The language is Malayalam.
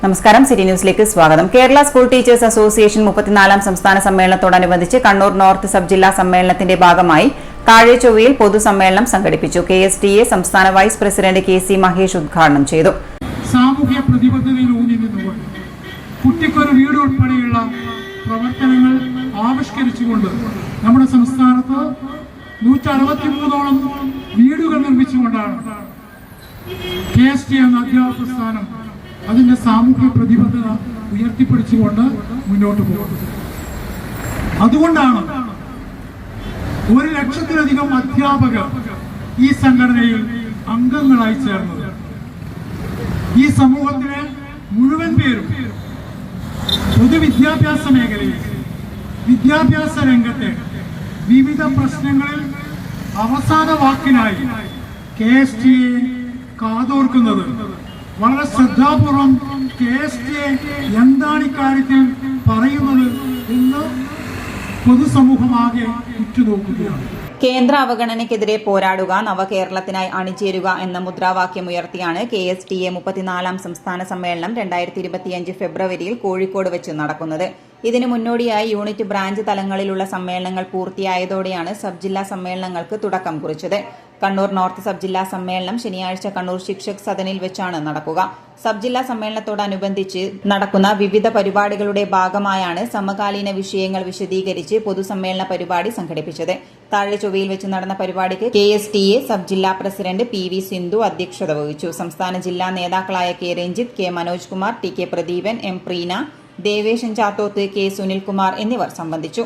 നമസ്കാരം, സിറ്റി ന്യൂസിലേക്ക് സ്വാഗതം. കേരള സ്കൂൾ ടീച്ചേഴ്സ് അസോസിയേഷൻ 34ാം സംസ്ഥാന സമ്മേളനത്തോടനുബന്ധിച്ച് കണ്ണൂർ നോർത്ത് സബ് ജില്ലാ സമ്മേളനത്തിന്റെ ഭാഗമായി താഴെചൊവ്വയിൽ പൊതുസമ്മേളനം സംഘടിപ്പിച്ചു. KSTA സംസ്ഥാന വൈസ് പ്രസിഡന്റ് KC മഹേഷ് ഉദ്ഘാടനം ചെയ്തു. സാമൂഹ്യ പ്രതിബദ്ധതയിൽ ഊന്നി നിന്നുകൊണ്ട് കുട്ടിക്കൊരു വീട് ഉൾപ്പെടെയുള്ള പ്രവർത്തനങ്ങൾ ആവിഷ്കരിച്ചുകൊണ്ട് നമ്മുടെ സംസ്ഥാനത്ത് 163ഓളം വീടുകൾ നിർമ്മിച്ചുകൊണ്ടാണ് KSTA എന്ന അധ്യാപക പ്രസ്ഥാനം അതിന്റെ സാമൂഹ്യ പ്രതിബദ്ധത ഉയർത്തിപ്പിടിച്ചുകൊണ്ട് മുന്നോട്ട് പോകുന്നത്. അതുകൊണ്ടാണ് 1,00,000-ലധികം അധ്യാപകർ ഈ സംഘടനയിൽ അംഗങ്ങളായി ചേർന്നത്. ഈ സമൂഹത്തിലെ മുഴുവൻ പേരും പൊതുവിദ്യാഭ്യാസ മേഖലയിൽ വിദ്യാഭ്യാസ രംഗത്തെ വിവിധ പ്രശ്നങ്ങളിൽ അവസാന വാക്കിനായി KSTA കാതോർക്കുന്നത് വളരെ ശ്രദ്ധാപൂർവം KSTA എന്താണ് ഇക്കാര്യത്തിൽ പറയുന്നത് എന്ന് പൊതുസമൂഹമാകെ ഉറ്റുനോക്കുകയാണ്. കേന്ദ്ര അവഗണനയ്ക്കെതിരെ പോരാടുക, നവകേരളത്തിനായി അണിചേരുക എന്ന മുദ്രാവാക്യമുയർത്തിയാണ് KSTA 34ാം സംസ്ഥാന സമ്മേളനം 2025 ഫെബ്രുവരിയിൽ കോഴിക്കോട് വെച്ച് നടക്കുന്നത്. ഇതിനു മുന്നോടിയായി യൂണിറ്റ് ബ്രാഞ്ച് തലങ്ങളിലുള്ള സമ്മേളനങ്ങൾ പൂർത്തിയായതോടെയാണ് സബ് ജില്ലാ സമ്മേളനങ്ങൾക്ക് തുടക്കം കുറിച്ചത്. കണ്ണൂർ നോർത്ത് സബ് ജില്ലാ സമ്മേളനം ശനിയാഴ്ച കണ്ണൂർ ശിക്ഷക് സദനിൽ വെച്ചാണ് നടക്കുക. സബ് ജില്ലാ സമ്മേളനത്തോടനുബന്ധിച്ച് നടക്കുന്ന വിവിധ പരിപാടികളുടെ ഭാഗമായാണ് സമകാലീന വിഷയങ്ങൾ വിശദീകരിച്ച് പൊതുസമ്മേളന പരിപാടി സംഘടിപ്പിച്ചത്. താഴെചൊവ്വയിൽ വെച്ച് നടന്ന പരിപാടിക്ക് KSTA സബ് ജില്ലാ പ്രസിഡന്റ് PV സിന്ധു അധ്യക്ഷത വഹിച്ചു. സംസ്ഥാന ജില്ലാ നേതാക്കളായ K Ranjith, K Manoj Kumar, TK Pradeepan, M Preena, Deveshan Chathoth, K Sunilkumar എന്നിവർ സംബന്ധിച്ചു.